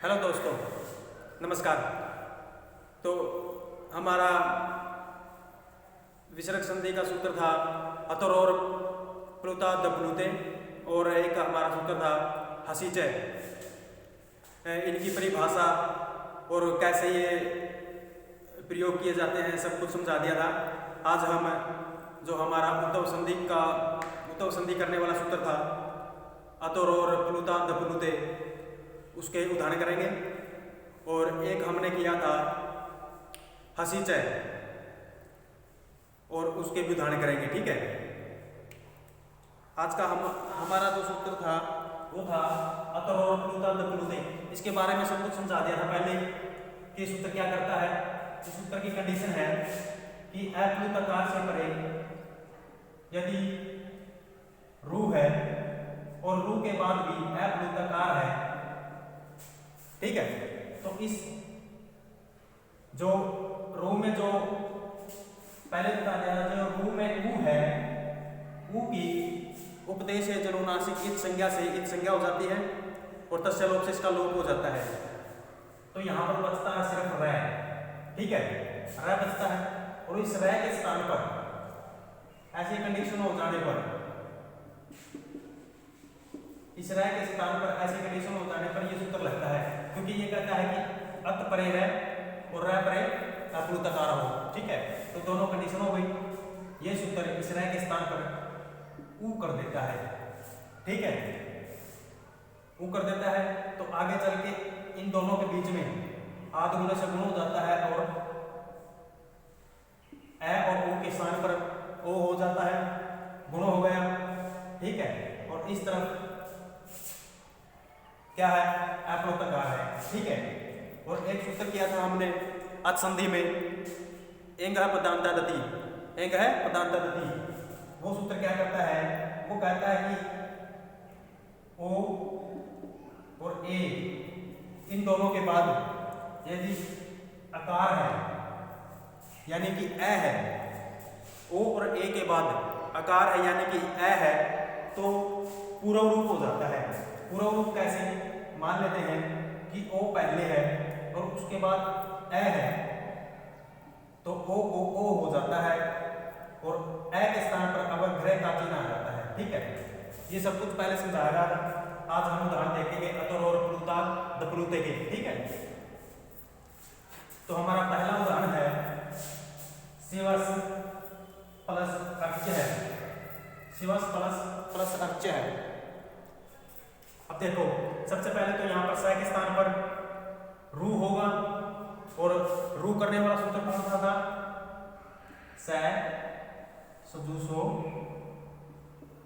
Hello दोस्तों, नमस्कार। तो हमारा विसर्ग संधि का सूत्र था अतर और प्लुता दप्लुते, और एक हमारा सूत्र था हसीचे। इनकी परिभाषा और कैसे ये प्रयोग किए जाते हैं सब कुछ समझा दिया था। आज हम जो हमारा उत्तव संधि करने वाला सूत्र था अतर और प्लुता दप्लुते, उसके उदाहरण करेंगे। और एक हमने किया था हसीचय, और उसके भी उदाहरण करेंगे। ठीक है। आज का हमारा जो सूत्र था वो था अतर और प्लुता दप्लुते। इसके बारे में सब कुछ समझा दिया था पहले कि सूत्र क्या करता है। इस सूत्र की कंडीशन है कि अप्लुतकार से परे यदि रू है और रू के बाद भी अप्लुतकार है, ठीक है, तो इस जो रू में जो पहले बता दिया जो रू में ऊ है, ऊ की उपदेश है जनुनासिक इत संज्ञा से इत संज्ञा हो जाती है और तस्य लोप से इसका लोप हो जाता है। तो यहां पर बचता है सिर्फ रै। ठीक है, रै बचता है। और इस रै के स्थान पर ऐसी कंडीशन हो जाने पर, इस रै के स्थान पर ऐसी कंडीशन हो जाने पर यह सूत्र लगता है, क्योंकि ये कहता है कि अत परे रै और रै परे अप्लुतकार हो। ठीक है, तो दोनों कंडीशन हो गई। ये सूत्र इस रै के स्थान पर ऊ कर देता है। ठीक है, ऊ कर देता है। तो आगे चल के इन दोनों के बीच में आदि गुण से गुण हो जाता है और ए और ऊ के स्थान पर ओ हो जाता है, गुण हो गया। ठीक है, और इस तरफ क्या है, अप्लुतकार है। ठीक है, और एक सूत्र किया था हमने अत संधि में, एंग है पदांता दति, एंग है पदांता दति। वो सूत्र क्या करता है, वो कहता है कि ओ और ए इन दोनों के बाद यदि अकार है, यानी कि ए है, ओ और ए के बाद अकार है यानी कि ए है, तो पूर्व रूप हो जाता है। पूर्व रूप कैसे, मान लेते हैं कि ओ पहले है और उसके बाद ए है, तो ओ को ओ हो जाता है और ए के स्थान पर अवग्रह का चिन्ह आ जाता है। ठीक है, ये सब कुछ पहले समझाया गया था। आज हम उदाहरण देखेंगे अतर और प्लुता दप्लुते के। ठीक है, तो हमारा पहला उदाहरण है शिवस प्लस अर्च्य है। शिवस प्लस अर्च्य है। अब देखो, सबसे पहले तो यहाँ पर स के स्थान पर रू होगा, और रू करने वाला सूत्र कौन सा था, स सजुसो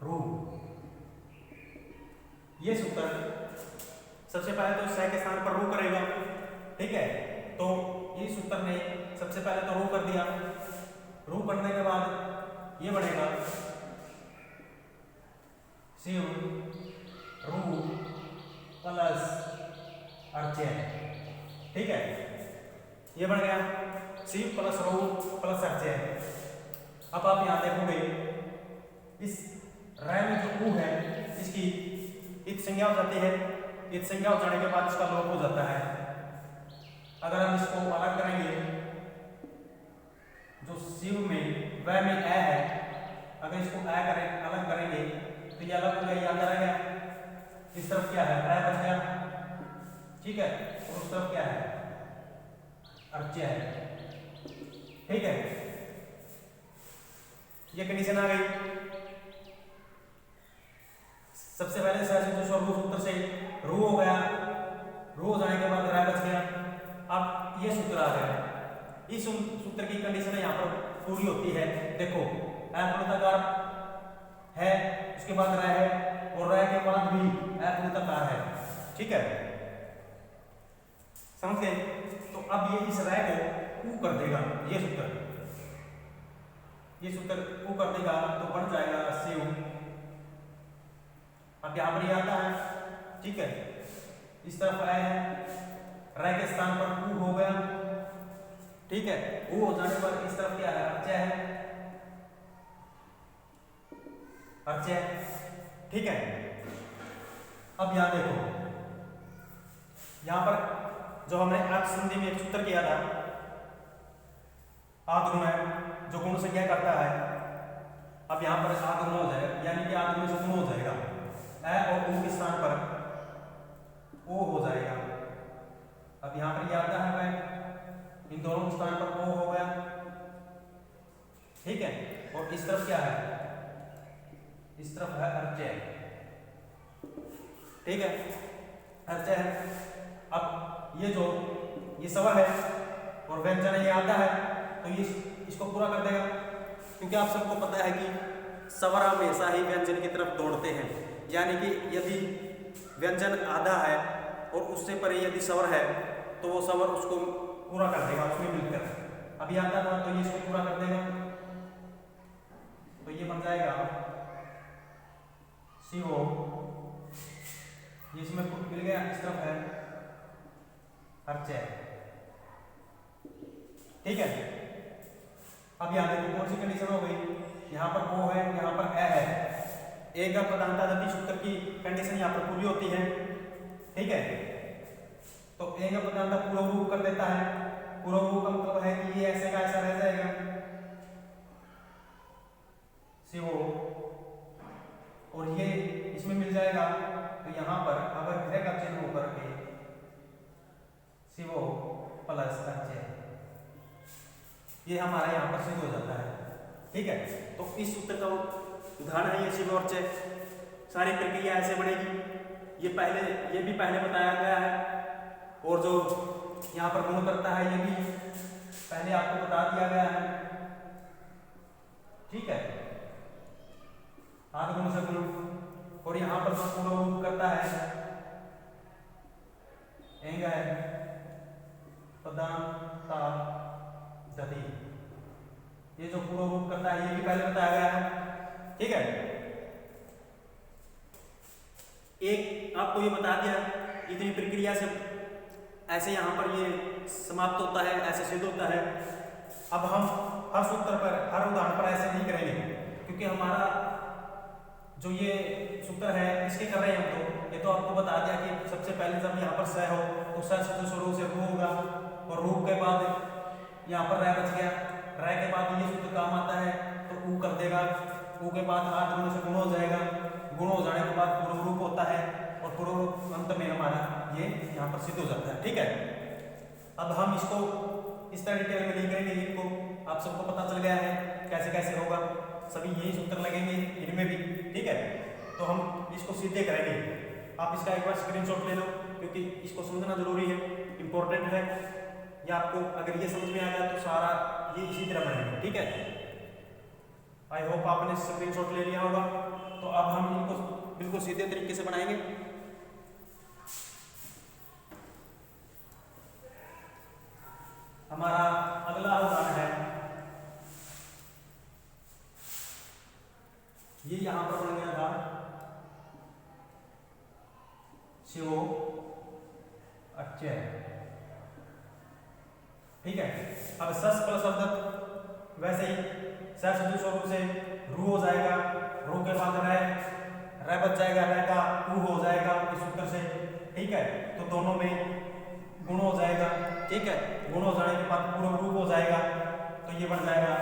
रू। ये सूत्र सबसे पहले तो स के स्थान पर रू करेगा। ठीक है, तो ये सूत्र ने सबसे पहले तो रू कर दिया। रू करने के बाद ये बनेगा शिव रू प्लस अर्च्य। ठीक है, ये बन गया शिव प्लस रू प्लस अर्च्य। अब आप यहां देखोगे इस रै में जो ऊ है इसकी इत संज्ञा हो जाती है। इत संज्ञा हो जाने के बाद इसका लोप हो जाता है। अगर हम इसको अलग करेंगे, जो शिव में वह में ए है, अगर इसको ए करें अलग करेंगे तो ये अलग हो गया, ये अंदर आ गया। इस तरफ क्या है, रै बच गया। ठीक है, और उस तरफ क्या है, अर्च्य है। ठीक है, ये कंडीशन आ गई। सबसे पहले रू सूत्र से रू हो गया, रू हो जाने के बाद रै बच गया। अब ये सूत्र आ गया। इस सूत्र की कंडीशन यहाँ पर पूरी होती है। देखो, अप्लुतकार है, उसके बाद रै है, और रै के बाद भी अप्लुतकार है। ठीक है, समझ गए। तो अब ये इस रै को ऊ कर देगा। ये सूत्र ऊ कर देगा तो बन जाएगा शिव। अब यहां पर ये आता है। ठीक है, इस तरफ ए है, रै के स्थान पर ऊ हो गया। ठीक है, ऊ हो जाने पर इस तरफ क्या है, अर्च्य है। अर्च्य। ठीक है, अब यहां देखो यहाँ पर जो हमने अच संधि में एक सूत्र किया था, आद्गुण है जो गुण से क्या करता है, अब यहाँ पर आद्गुण हो जाएगा, यानी कि आद्गुण से गुण हो जाएगा, ए और ऊ के स्थान पर ओ हो जाएगा। अब यहाँ पर ये आता है इन दोनों के स्थान पर ओ हो गया, ठीक है। और इस तरफ क्या है, इस तरफ है अर्चय, ठीक है, अर्चय है। अब ये स्वर है और व्यंजन ये आता है, तो ये इसको पूरा कर देगा, क्योंकि आप सबको पता है कि स्वर हमेशा ही व्यंजन की तरफ दौड़ते हैं, यानी कि यदि व्यंजन आधा है और उससे परे यदि स्वर है तो वो स्वर उसको पूरा कर देगा उसमें मिलकर। अभी आता था तो ये इसको पूरा कर देगा, तो ये बन जाएगा शिवो, ये इसमें मिल गया, इस तरफ है अर्चय, ठीक है। अब यहाँ देखो कौन सी कंडीशन हो गई, यहाँ पर ओ है, यहाँ पर ए है, ए का प्रधानता गति सूत्र की कंडीशन यहाँ पर पूरी होती है, ठीक है। तो ए का प्रधानता पूर्व रूप कर देता है, पूर्व रूप का मतलब है कि ये ऐसे का ऐसा रह जाएगा, शिवो, और ये इसमें मिल जाएगा, तो यहाँ पर अगर ग्रह का चिन्ह होकर के शिवो प्लस अर्चय, ये हमारा यहाँ पर सिद्ध हो जाता है, ठीक है। तो इस सूत्र का उदाहरण है ये शिवो अर्चय। सारी प्रक्रिया ऐसे बनेगी, ये भी पहले बताया गया है, और जो यहाँ पर गुण करता है ये भी पहले आपको बता दिया गया है, ठीक है, आद्गुण से गुण। और यहाँ पर जो पूर्व रूप करता है एंग है प्रधानता दति, ये जो पूर्व रूप करता है ये भी पहले बताया गया है, ठीक है। एक आपको ये बता दिया, इतनी प्रक्रिया से ऐसे यहाँ पर ये समाप्त होता है, ऐसे सिद्ध होता है। अब हम हर सूत्र पर, हर उदाहरण पर ऐसे नहीं करेंगे, क्योंकि हमारा जो ये सूत्र है इसके कर रहे हैं हम, तो ये तो आपको बता दिया कि सबसे पहले जब यहाँ पर स हो तो स से शुरू से रू होगा, और रू के बाद यहाँ पर रह बच गया, रह के बाद ये सूत्र काम आता है तो ऊ कर देगा, ऊ के बाद आद्गुण से गुण हो जाएगा, गुण हो जाने के बाद पूर्व रूप होता है, और पूर्व रूप अंत में हमारा ये यहाँ पर सिद्ध हो जाता है, ठीक है। अब हम इसको इस तरह डिटेल में नहीं करेंगे, इनको आप सबको पता चल गया है कैसे कैसे होगा, सभी यही सूत्र लगेंगे इनमें भी, ठीक है। तो हम इसको सीधे करेंगे, आप इसका एक बार स्क्रीनशॉट ले लो, क्योंकि इसको समझना जरूरी है, इंपॉर्टेंट है। या आपको अगर ये समझ में आ गया तो सारा ये इसी तरह बनेगा, ठीक है। आई होप आपने स्क्रीनशॉट ले लिया होगा। तो अब हम इनको बिल्कुल सीधे तरीके से बनाएंगे। हमारा अगला उदाहरण है, ये यहां पर बन गया था शिवो अर्चय, ठीक है। अब सस प्लस अर्धत, वैसे ही सस स्वरूप से रू हो जाएगा, रू के बाद रह बच जाएगा, रह का ऊ हो जाएगा इस सूत्र से, ठीक है। तो दोनों में गुण हो जाएगा, ठीक है। गुण हो जाने के बाद पूरा रूप हो जाएगा, तो ये बन जाएगा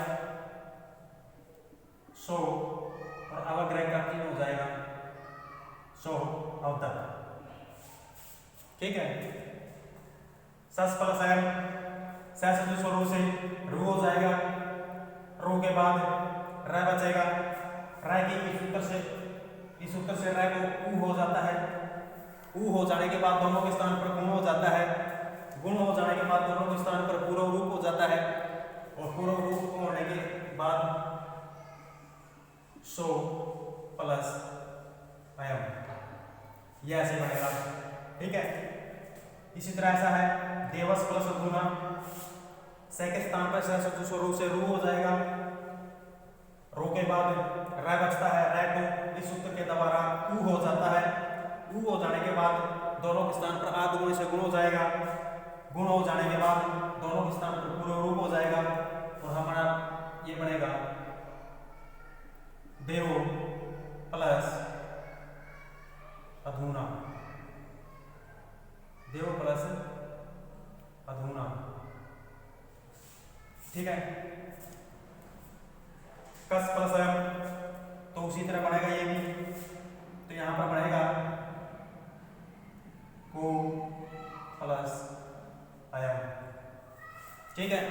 सो, और अवग्रह का चिन्ह हो जाएगा सो अवतक, ठीक है। सस प्लस एम, सस स्वरूप से रू हो जाएगा, रू के बाद रह बचेगा, रह के इस सूत्र से रह को ऊ हो जाता है, ऊ हो जाने के बाद दोनों के स्थान पर गुण हो जाता है, गुण हो जाने के बाद दोनों के स्थान पर पूर्व रूप हो जाता है, और पूर्व रूप होने के बाद सो प्लस अयम, यह ऐसे बनेगा, ठीक है। इसी तरह ऐसा है देवस प्लस अधूना, से के स्थान पर सस स्वरूप से रू हो जाएगा, रू के बाद रह बचता है, रह को इस सूत्र के द्वारा ऊ हो जाता है, ऊ हो जाने के बाद दोनों के स्थान पर आद्गुण से गुण हो जाएगा, गुण हो जाने के बाद दोनों के स्थान पर पूर्व रूप हो जाएगा, और हमारा ये बनेगा देवो प्लस अधूना, देव प्लस अधूना। ठीक है, कस प्लस अयम, तो उसी तरह बनेगा ये भी, तो यहां पर बनेगा को प्लस अयम। ठीक है,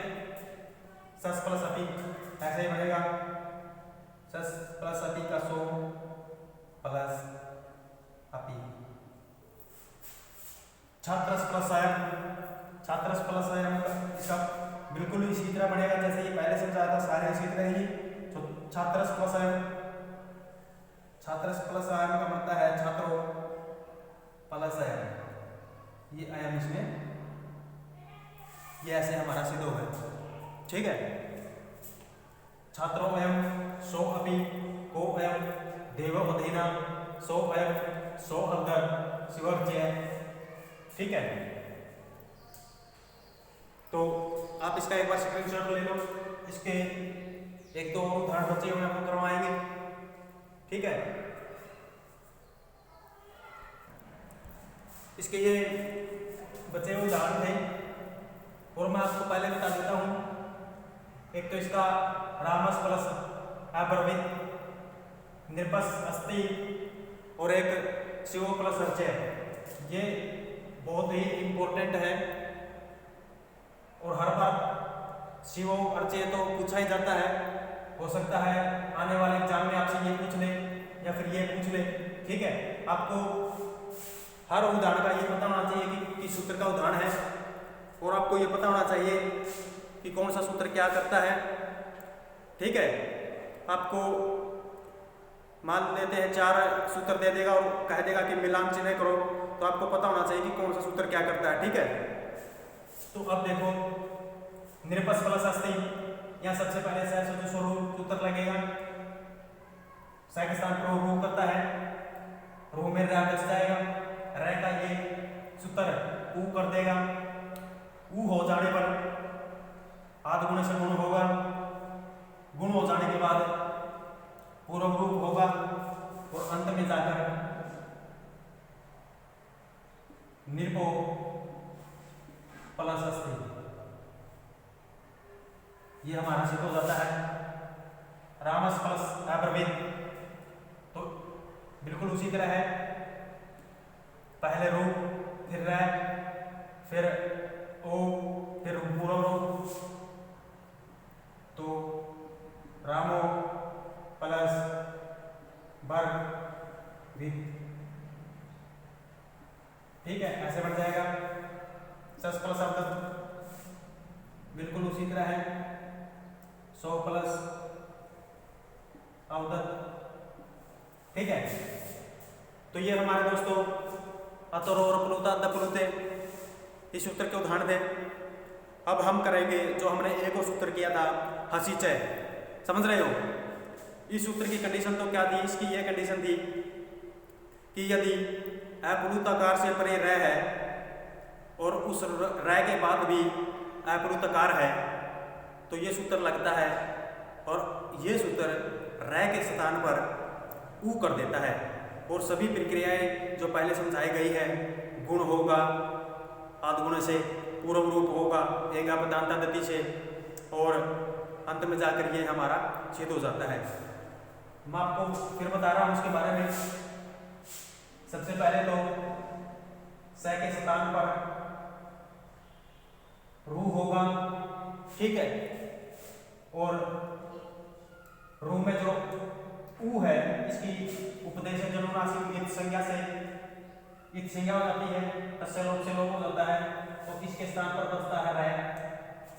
सस प्लस अपी ऐसे ही बनेगा, सस प्लस अपी का सो प्लस अपी। छात्रस प्लस अयम, छात्रस प्लस अयम इसका बिल्कुल इसी तरह बनेगा जैसे ये पहले समझाया था, सारे इसी तरह ही। तो छात्रस प्लस अयम, छात्रस प्लस अयम का मतलब है छात्रों प्लस अयम, ये अयम इसमें ये ऐसे हमारा सिद्ध हो गया। ठीक है, छात्रों अयम सो अपि को अयम देव अधीना सो अयम सो अंदर शिवर्जय। ठीक है, तो आप इसका एक बार स्क्रीनशॉट ले लो, इसके एक दो उदाहरण बच्चे हुए आपको करवाएंगे। ठीक है, इसके ये बचे हुए उदाहरण थे और मैं आपको पहले बता देता हूं। एक तो इसका रामस प्लस अब्रवीत निर्पस अस्ति और एक शिव प्लस अर्चय, ये बहुत ही इंपॉर्टेंट है और हर बार शिव अर्चय तो पूछा ही जाता है। हो सकता है आने वाले एग्जाम में आपसे ये पूछ ले या फिर ये पूछ ले। ठीक है, आपको हर उदाहरण का ये पता होना चाहिए कि किस सूत्र का उदाहरण है और आपको ये पता होना चाहिए कि कौन सा सूत्र क्या करता है। ठीक है, आपको मान लेते हैं 4 सूत्र दे देगा और कह देगा कि मिलान चिन्ह करो, तो आपको पता होना चाहिए कि कौन सा सूत्र क्या करता है। ठीक है, तो अब देखो निरपस प्लस अस्ति, यहाँ सबसे पहले से स्वरूप सूत्र लगेगा, स के स्थान पर रू करता है, रू में रह बच जाएगा, रह का ये सूत्र ऊ कर देगा, ऊ हो जाने पर आध गुण से गुण होगा, गुण हो जाने के बाद पूर्व रूप होगा और अंत में जाकर निरपो प्लस अस्ति, ये हमारा सिद्ध हो जाता है। रामस प्लस अब्रवीत, तो बिल्कुल उसी तरह है, पहले रूप फिर रह फिर ओ फिर पूर्व रूप, तो रामो प्लस वर्ग वित। ठीक है, ऐसे बन जाएगा। सस प्लस अर्धत बिल्कुल उसी तरह है, सो प्लस अवदत। ठीक है, तो ये हमारे दोस्तों अतुर और प्लुता दप्लुते इस सूत्र के उदाहरण थे। अब हम करेंगे जो हमने एक और सूत्र किया था हसीचय, समझ रहे हो। इस सूत्र की कंडीशन तो क्या थी, इसकी यह कंडीशन थी कि यदि अप्लुताकार से परे रह है और उस रह के बाद भी अप्लुताकार है तो ये सूत्र लगता है और ये सूत्र रह के स्थान पर ऊ कर देता है। और सभी प्रक्रियाएं जो पहले समझाई गई है, गुण होगा आद्गुण से, पूर्व रूप होगा एक पदांतादति से और अंत में जाकर ये हमारा सिद्ध हो जाता है। मैं आपको फिर बता रहा हूं उसके बारे में। सबसे पहले तो स के स्थान पर रू होगा, ठीक है, और रू में जो ऊ है इसकी उपदेश जनुनासिक इत संज्ञा से इत संज्ञा हो जाती है, तस्य लोप से लोप हो जाता है, तो इसके स्थान पर बचता है रह।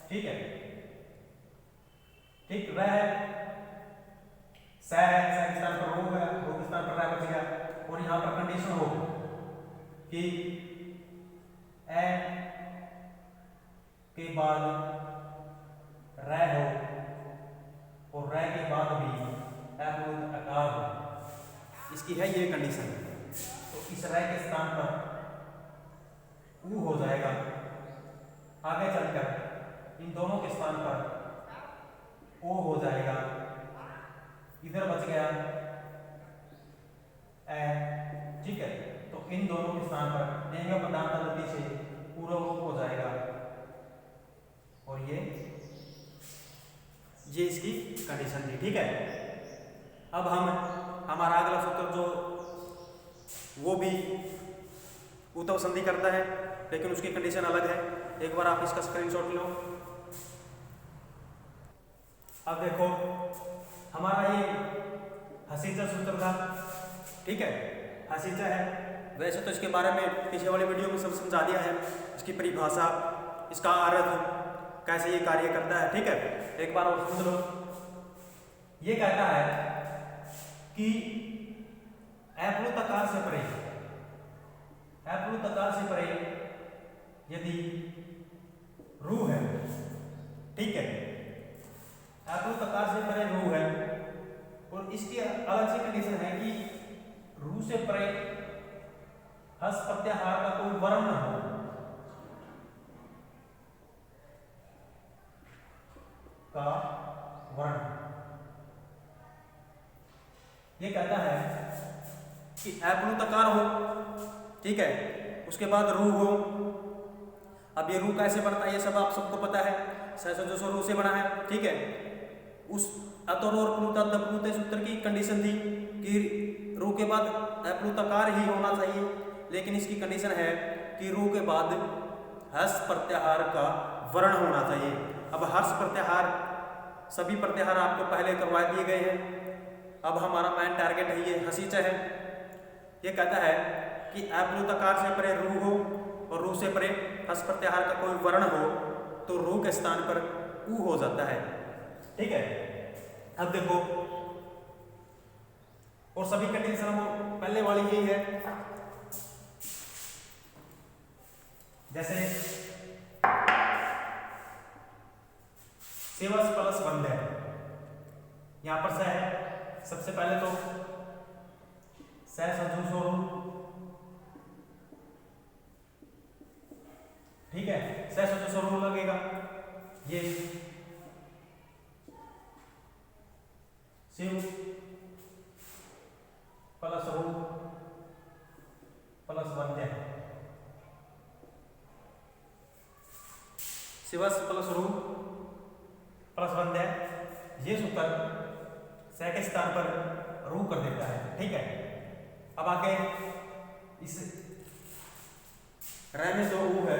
ठीक है, ठीक, रह है, स है, स के स्थान पर रू है, रू के स्थान पर रह बच गया। और यहाँ पर कंडीशन हो कि ए के बाद रह हो और रह के बाद भी अकार हो, इसकी है ये कंडीशन। तो इस रह के स्थान पर ऊ हो जाएगा, आगे चलकर इन दोनों के स्थान पर ओ हो जाएगा, इधर बच गया ए। ठीक है, तो इन दोनों के स्थान पर एंग पदांतादति से ये इसकी कंडीशन थी। ठीक है, अब हम हमारा अगला सूत्र जो वो भी उत्तव संधि करता है, लेकिन उसकी कंडीशन अलग है। एक बार आप इसका स्क्रीनशॉट लो। अब देखो, हमारा ये हसीचा सूत्र था। ठीक है, हसीचा है। वैसे तो इसके बारे में पिछले वाले वीडियो में सब समझा दिया है, इसकी परिभाषा, इसका अर्थ, कैसे ये कार्य करता है। ठीक है, एक बार और सुन लो। ये कहता है कि एप्लुतकार से परे, एप्लुतकार से परे यदि रू है, ठीक है, एप्लुतकार से परे रू है, और इसकी अलग से कंडीशन है कि रू से परे हस प्रत्याहार का कोई वर्ण न हो, का वर्ण। ये कहता है कि एप्लुतकार हो, ठीक है, उसके बाद रू हो। अब ये रू कैसे बनता है ये सब आप सबको पता है, जो रू से बना है। ठीक है, उस अतोर और प्लुता दप्लुते सूत्र की कंडीशन थी कि रू के बाद एप्लुतकार ही होना चाहिए, लेकिन इसकी कंडीशन है कि रू के बाद हर्ष प्रत्याहार का वर्ण होना चाहिए। अब हर्ष प्रत्याहार, सभी प्रत्याहार आपको पहले करवा दिए गए हैं। अब हमारा मेन टारगेट है ये हसीचा है। ये कहता है कि एप्लुतकार से परे रू हो और रू से परे हस प्रत्याहार का कोई वर्ण हो तो रू के स्थान पर ऊ हो जाता है। ठीक है, अब देखो, और सभी कंडीशन वो पहले वाली यही है। जैसे सेवस प्लस बंध है, यहां पर से है। सबसे पहले तो सह सजू सोरू, ठीक है, सह सजू सोरू लगेगा। ये शिव प्लस रू प्लस वंध्य, शिवस प्लस रू प्लस वंध्य, ये सूत्र सह के स्थान पर रू कर देता है। ठीक है, अब आगे इस रै में जो ऊ है,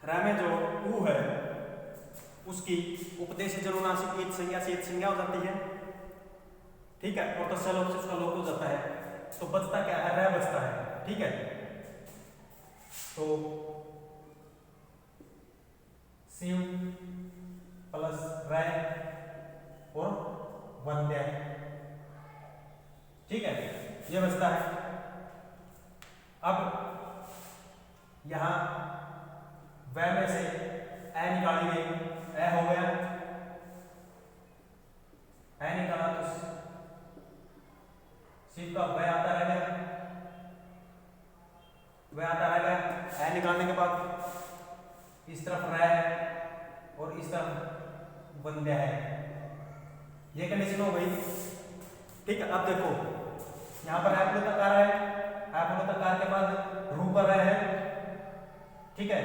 रै में जो ऊ है उसकी उपदेश जनुनासिक ईद संज्ञा से ईद संज्ञा हो जाती है। ठीक है, और तस्य लोप से उसका लोप हो जाता है, तो बचता क्या है, रै बचता है। ठीक है, तो शिव प्लस रै और वंध्य, ठीक है, ये बचता है। अब यहां वह में से ए निकालेंगे, ए हो गया, ए निकाला तो शिव का वह आता रह गया, वह आता रह गया। ए निकालने के बाद इस तरफ रै और इस तरफ वंध्य है, ये कंडीशन हो गई। ठीक है, अब देखो यहां पर एप्लुतकार है, एप्लुतकार के बाद रू पर है। ठीक है,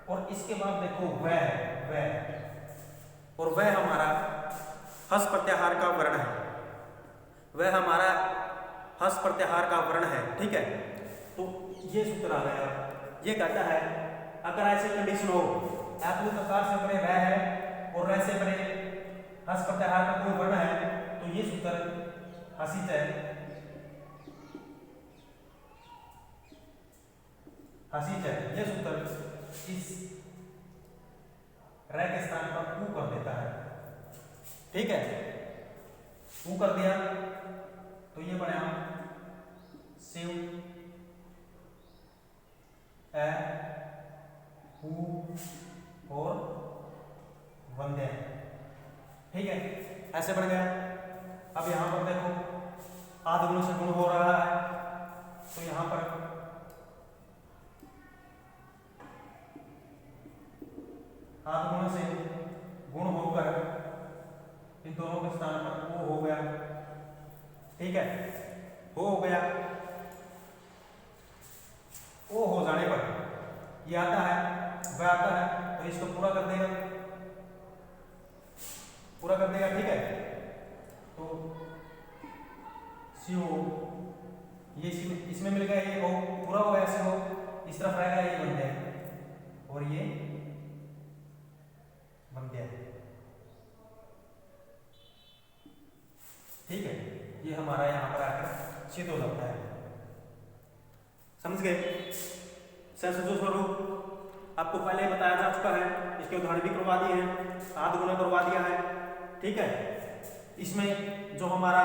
और इसके बाद देखो वह है, वह, और वह हमारा हस प्रत्याहार का वर्ण है, वह हमारा हस प्रत्याहार का वर्ण है। ठीक है, तो ये सूत्र आ गया। ये कहता है अगर ऐसी कंडीशन हो, एप्लुतकार से परे वह है और वह से परे हस प्रत्याहार का कोई वर्ण है, तो ये सूत्र हसीचा है, हसीचा है। ये सूत्र इस रै के स्थान पर ऊ कर देता है। ठीक है, ऊ कर दिया तो ये बना शिव ए ऊ और वंध्य। ठीक है, ऐसे बन गया। अब यहां पर देखो आध गुण से गुण हो रहा है, तो यहां पर आध गुण से गुण होकर इन दोनों के स्थान पर वो हो गया। ठीक है, वो हो गया। ओ हो जाने पर ये आता है, वह आता है, तो इसको पूरा कर देगा, पूरा कर देगा। ठीक है, तो सी ओ ये इसमें मिल गया, ये ओ पूरा हो गया, सी ओ इस तरफ रहेगा, ये बन गया और ये बन गया। ठीक है, ये हमारा यहाँ पर आकर सिद्ध हो जाता है। समझ गए? सहसुजो स्वरूप आपको पहले बताया जा चुका है, इसके उदाहरण भी करवा दिए हैं, आध गुना करवा दिया है। ठीक है, इसमें जो हमारा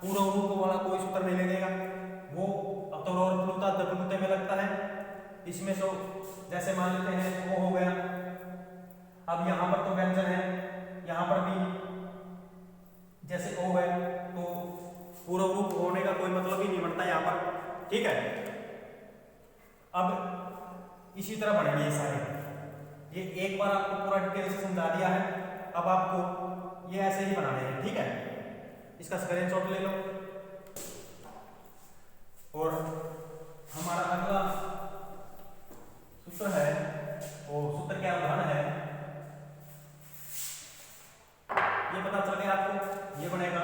पूर्व रूप वाला कोई सूत्र नहीं लगेगा, वो अतोर प्लुता दप्लुते में लगता है। इसमें तो जैसे मान लेते हैं वो हो गया, अब यहाँ पर तो व्यंजन है, यहाँ पर भी जैसे ओ है, तो पूर्व रूप होने का कोई मतलब ही नहीं बनता यहाँ पर। ठीक है, अब इसी तरह बनेंगे ये सारे। ये एक बार आपको पूरा डिटेल से समझा दिया है, अब आपको ये ऐसे ही बनाने हैं। ठीक है, इसका स्क्रीनशॉट ले लो। और हमारा अगला सूत्र है, और सूत्र क्या उदाहरण है ये पता चल गया आपको। ये बनेगा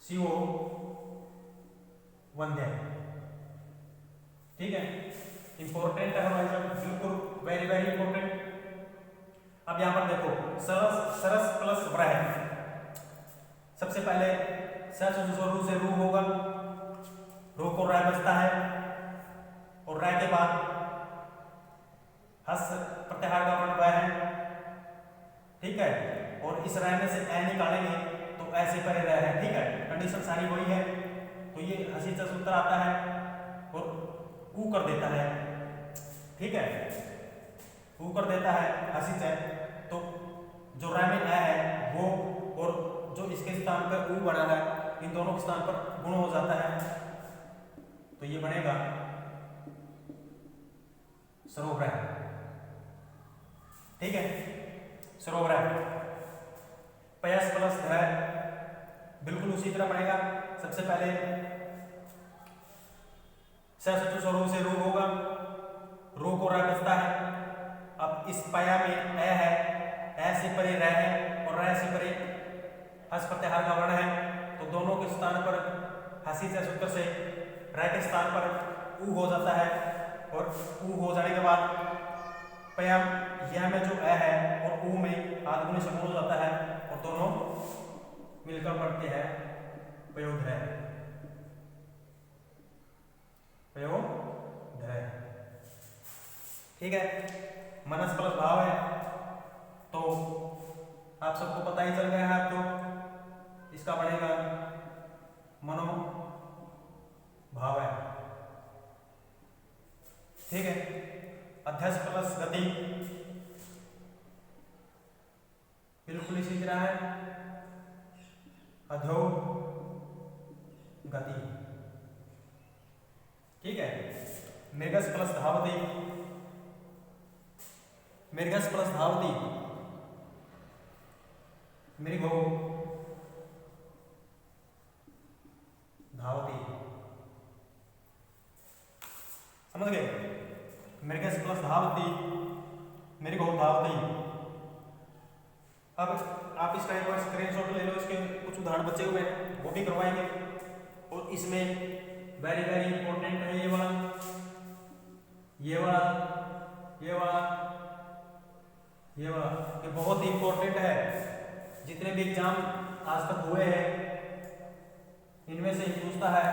CO वंदे। ठीक है, इंपॉर्टेंट है भाई साहब, बिल्कुल वेरी वेरी इंपॉर्टेंट। अब यहां पर देखो सरस सरस प्लस व्रह, सबसे पहले रू से रू होगा, रू को रह बचता है, और रह के बाद हस प्रत्याहार का वर्ण वह है। ठीक है, और इस रह में से ए निकालेंगे तो ऐसे परे रह है। ठीक है, कंडीशन सारी वही है। तो ये हसी च सूत्र आता है और ऊ कर देता है। ठीक है, ऊ कर देता है हसी च, तो जो रह में ए है वो, और जो इसके स्थान पर ऊ बना है, इन दोनों के स्थान पर गुण हो जाता है, तो ये बनेगा सरोवर। ठीक है, सरोवर पयस प्लस धर बिल्कुल उसी तरह बनेगा। सबसे पहले सरू से रू होगा, रू को रह बचता है। अब इस पया में ए है, ए से परे रह है, और रह से परे हस प्रत्याहार का वर्ण है, तो दोनों के स्थान पर हसी से सूत्र से रह के स्थान पर ऊ हो जाता है, और ऊ हो जाने के बाद पया यह में जो ए है और ऊ में आदगुणी से गुण हो जाता है, और दोनों मिलकर बनते हैं पयोधय। पयोधय। ठीक है, मनस प्लस भाव है, तो आप सबको पता ही चल गया है। तो इसका बनेगा मनो भाव है। ठीक है, अध्यक्ष प्लस गति बिल्कुल इसी तरह है, अधो गति। ठीक है, मृगस प्लस धावती, मृगस प्लस धावती मृगो धावती। समझ गए? मृगस प्लस धावती मृगो धावती। अब आप इसका एक बार स्क्रीनशॉट ले लो, इसके कुछ उदाहरण बचे हुए हैं वो भी करवाएंगे। और इसमें वेरी वेरी इंपॉर्टेंट है ये वाला, ये वाला, ये वाला, ये वाला, ये बहुत ही इंपॉर्टेंट है। जितने भी एग्जाम आज तक हुए हैं इनमें से ही पूछता है,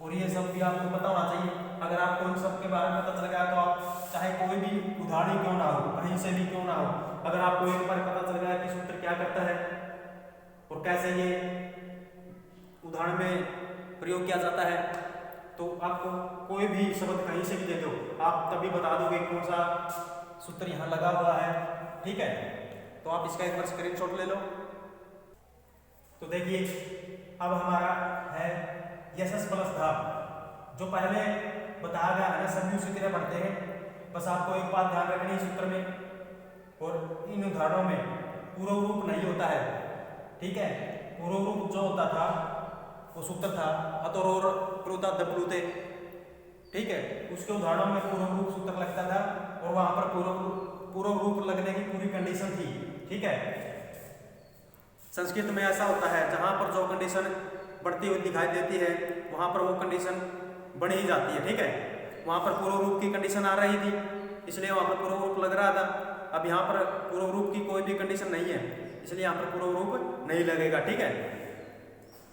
और ये सब भी आपको पता होना चाहिए। अगर आपको इन सब के बारे में पता चल गया तो आप चाहे कोई भी उदाहरण क्यों ना हो, कहीं से भी क्यों ना हो, अगर आपको एक बार पता चल गया कि सूत्र क्या करता है और कैसे ये उदाहरण में प्रयोग किया जाता है, तो आपको कोई भी शब्द कहीं से भी दे दो, आप तभी बता दोगे कौन सा सूत्र यहाँ लगा हुआ है। ठीक है, तो आप इसका एक बार स्क्रीनशॉट ले लो। तो देखिए, अब हमारा है यशस प्लस धा, जो पहले बताया गया है ना, सभी उसी तरह पढ़ते हैं। बस आपको एक बात ध्यान रखनी है सूत्र में और इन उदाहरणों में पूर्व रूप नहीं होता है। ठीक है, पूर्व रूप जो होता था वो सूत्र था अतोर प्लुता दप्लुते, ठीक है, उसके उदाहरणों में पूर्व रूप सूत्र लगता था और वहां पर पूर्व रूप लगने की पूरी कंडीशन थी। ठीक है, संस्कृत में ऐसा होता है जहां पर जो कंडीशन बढ़ती हुई दिखाई देती है वहां पर वो कंडीशन बन ही जाती है। ठीक है, वहां पर पूर्व रूप की कंडीशन आ रही थी इसलिए वहां पर पूर्व रूप लग रहा था। अब यहाँ पर पूर्व रूप की कोई भी कंडीशन नहीं है इसलिए यहाँ पर पूर्व रूप नहीं लगेगा। ठीक है,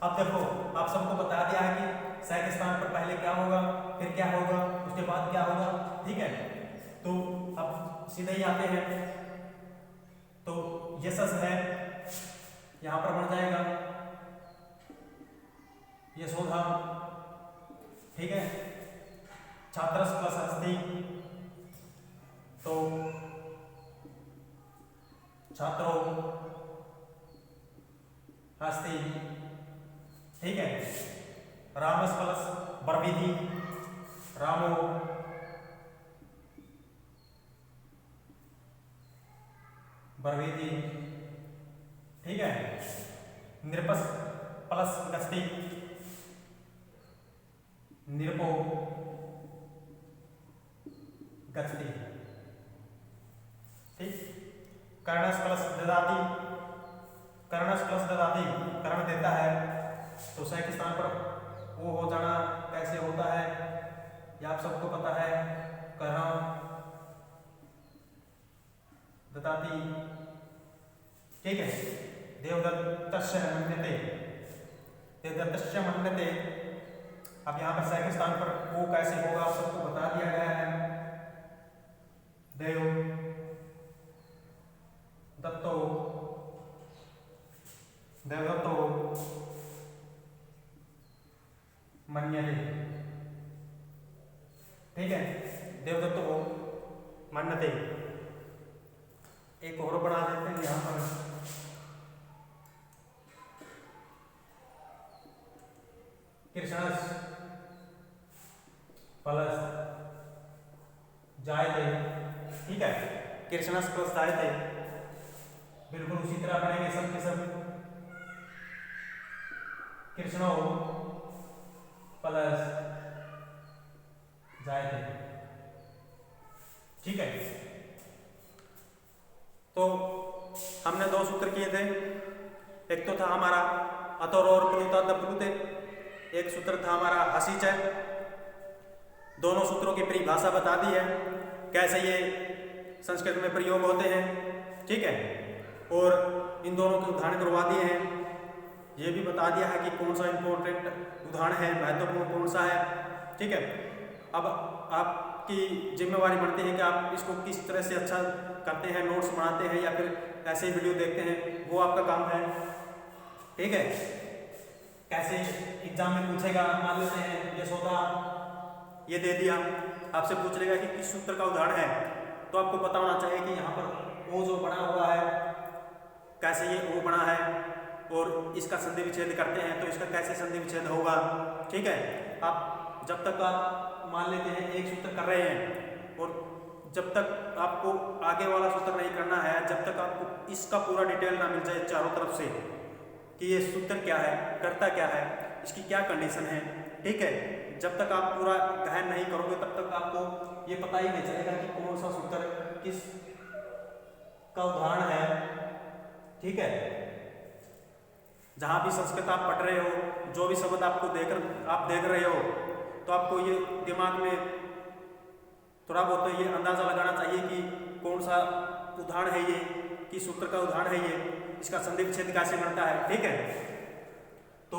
अब देखो आप सबको बता दिया है कि सह के स्थान पर पहले क्या होगा, फिर क्या होगा, उसके बाद क्या होगा। ठीक है, तो अब सीधे ही आते हैं। तो ये सस है यहां पर बन जाएगा ये सोधा। ठीक है, छात्रस प्लस हस्ती तो छात्रों हस्ती। ठीक है, रामस प्लस बरविधि रामो बरविधि। ठीक है, निरपस प्लस गस्ती निरपो गस्ती। ठीक, कर्णस प्लस ददाती कर्णस प्लस ददाती कर्ण देता है तो सह के स्थान पर वो हो जाना कैसे होता है ये आप सबको पता है। कर्ण ददाती। ठीक है, देवदत्तस्य मन्यते देवदत्तस्य मन्यते। अब यहाँ पर सह के स्थान पर वो कैसे होगा आप सबको बता दिया गया है। देव दत्तो देवदत्तो मन्यते। ठीक है, देवदत्तो मन्यते। एक और बना देते हैं यहाँ पर कृष्णस प्लस जायते। ठीक है, कृष्णस प्लस जायते बिल्कुल उसी तरह बनेंगे सब के सब। कृष्णो प्लस जायते। ठीक है, तो हमने दो सूत्र किए थे। एक तो था हमारा अतोर और प्लुता दप्लुते, एक सूत्र था हमारा हसीच है। दोनों सूत्रों की परिभाषा बता दी है कैसे ये संस्कृत में प्रयोग होते हैं। ठीक है, और इन दोनों के उदाहरण करवा दिए हैं। ये भी बता दिया है कि कौन सा इंपॉर्टेंट उदाहरण है, महत्वपूर्ण कौन सा है। ठीक है, अब आपकी जिम्मेवारी बनती है कि आप इसको किस तरह से अच्छा करते हैं, नोट्स बनाते हैं या फिर ऐसे ही वीडियो देखते हैं, वो आपका काम है। ठीक है, कैसे एग्जाम में पूछेगा, मान लेते हैं ये सौदा ये दे दिया, आपसे पूछ लेगा कि किस सूत्र का उदाहरण है, तो आपको पता होना चाहिए कि यहाँ पर ओ जो बना हुआ है कैसे ये ओ बना है और इसका संधि विच्छेद करते हैं तो इसका कैसे संधि विच्छेद होगा। ठीक है, आप जब तक आप मान लेते हैं एक सूत्र कर रहे हैं और जब तक आपको आगे वाला सूत्र नहीं करना है, जब तक आपको इसका पूरा डिटेल ना मिल जाए चारों तरफ से कि ये सूत्र क्या है, करता क्या है, इसकी क्या कंडीशन है। ठीक है, जब तक आप पूरा गहन नहीं करोगे तब तक आपको ये पता ही नहीं चलेगा कि कौन सा सूत्र किस का उदाहरण है। ठीक है, जहां भी संस्कृत आप पढ़ रहे हो, जो भी शब्द आपको आप देख रहे हो, तो आपको ये दिमाग में थोड़ा बहुत ये अंदाजा लगाना चाहिए कि कौन सा उदाहरण है ये, किस सूत्र का उदाहरण है ये, इसका संधि विच्छेद कैसे बनता है। ठीक है, तो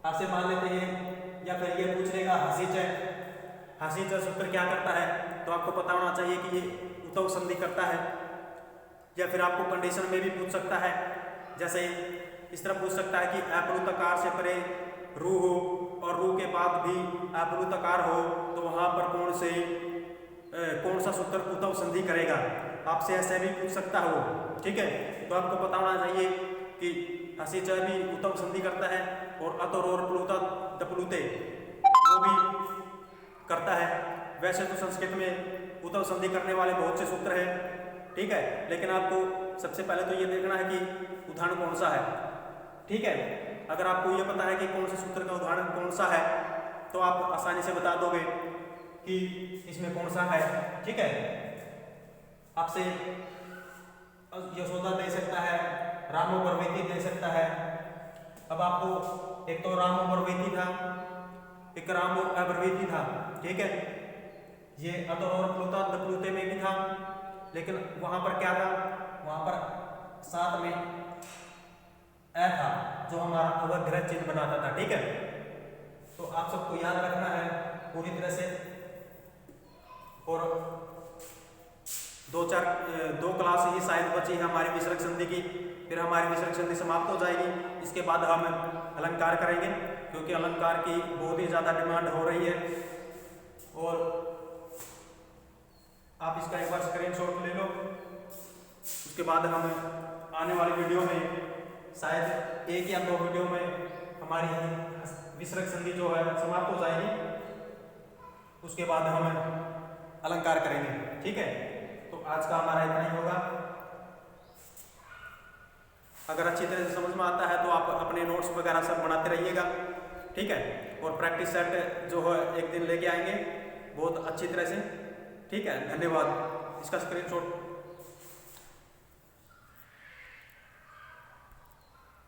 आपसे मान लेते हैं या फिर ये पूछ लेगा हसीच सूत्र क्या करता है, तो आपको पता होना चाहिए कि ये उतव संधि करता है। या फिर आपको कंडीशन में भी पूछ सकता है, जैसे इस तरह पूछ सकता है कि अप्लुतकार से परे रू हो और रू के बाद भी अप्लुतकार हो तो वहां पर कौन सा सूत्र उतव संधि करेगा, आपसे ऐसे भी पूछ सकता हो। ठीक है, तो आपको पता होना चाहिए कि हसीच भी उतव संधि करता है और अतोर और प्लुता दप्लुते वो भी करता है। वैसे तो संस्कृत में उतव संधि करने वाले बहुत से सूत्र हैं। ठीक है, लेकिन आपको सबसे पहले तो ये देखना है कि उदाहरण कौन सा है। ठीक है, अगर आपको ये पता है कि कौन से सूत्र का उदाहरण कौन सा है तो आप आसानी से बता दोगे कि इसमें कौन सा है। ठीक है, आपसे यशोदा दे सकता है, रामो परवेती दे सकता है। अब आपको एक तो रामो परवेती था, एक रामो अप्रवेती था। ठीक है, ये अत और प्लुता प्लुते में भी था, लेकिन वहां पर क्या था, वहां पर साथ में ए था जो हमारा अवग्रह चिन्ह बनाता था। ठीक है, तो आप सबको याद रखना है पूरी तरह से। और दो क्लास ही शायद बची है हमारी विसर्ग संधि की, फिर हमारी विसर्ग संधि समाप्त हो जाएगी। इसके बाद हम अलंकार करेंगे, क्योंकि अलंकार की बहुत ही ज़्यादा डिमांड हो रही है। और आप इसका एक बार स्क्रीनशॉट ले लो। उसके बाद हम आने वाली वीडियो में शायद 1 या 2 वीडियो में हमारी विसर्ग संधि जो है समाप्त हो जाएगी। उसके बाद हम अलंकार करेंगे। ठीक है, तो आज का हमारा इतना ही होगा। अगर अच्छी तरह से समझ में आता है तो आप अपने नोट्स वगैरह सब बनाते रहिएगा। ठीक है, और प्रैक्टिस सेट जो है एक दिन लेके आएंगे बहुत अच्छी तरह से। ठीक है, धन्यवाद। इसका स्क्रीनशॉट